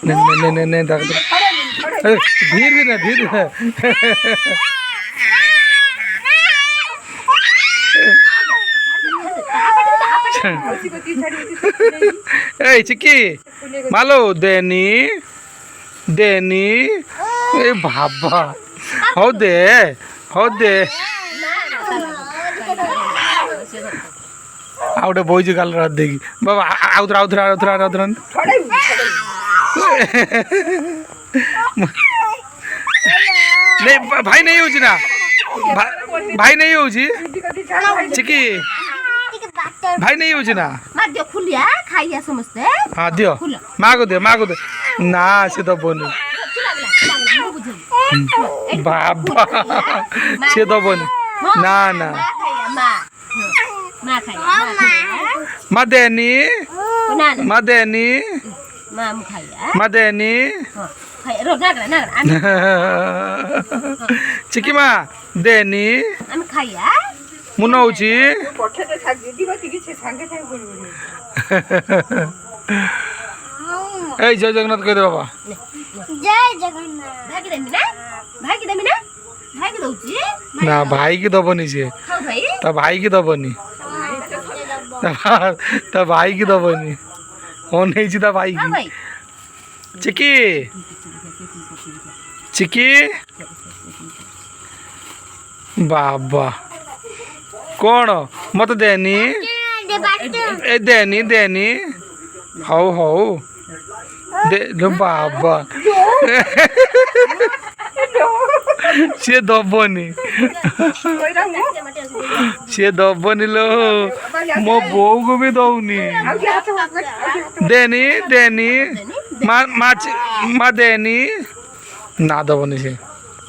नहीं धीरे धीरे धीरे ए चिक्की मालो देनी देनी ए बाबा हो दे आउटे बोई कल रात देखी बाबा आउथरा नहीं भाई नहीं हो ना भाई नहीं हो चिकी भाई नहीं हो ना हाँ दियो माँ को दे ना से दबनी बाबा से दबनी ना ना मदेनी चिकी माँ देनी मुनौची ए जय जगन्नाथ कह दे बाबा जय जगन्नाथ ना भाई की दबनी से भाई की दबनी भाई की दबनी हो नहीं ता भाई की चिकी चिकी बाबा कौन मत देनी ए देनी हाउ दे लो बाबा से दबनी लो मो बो को भी दौनी देनी माँ देनी ना दबनी से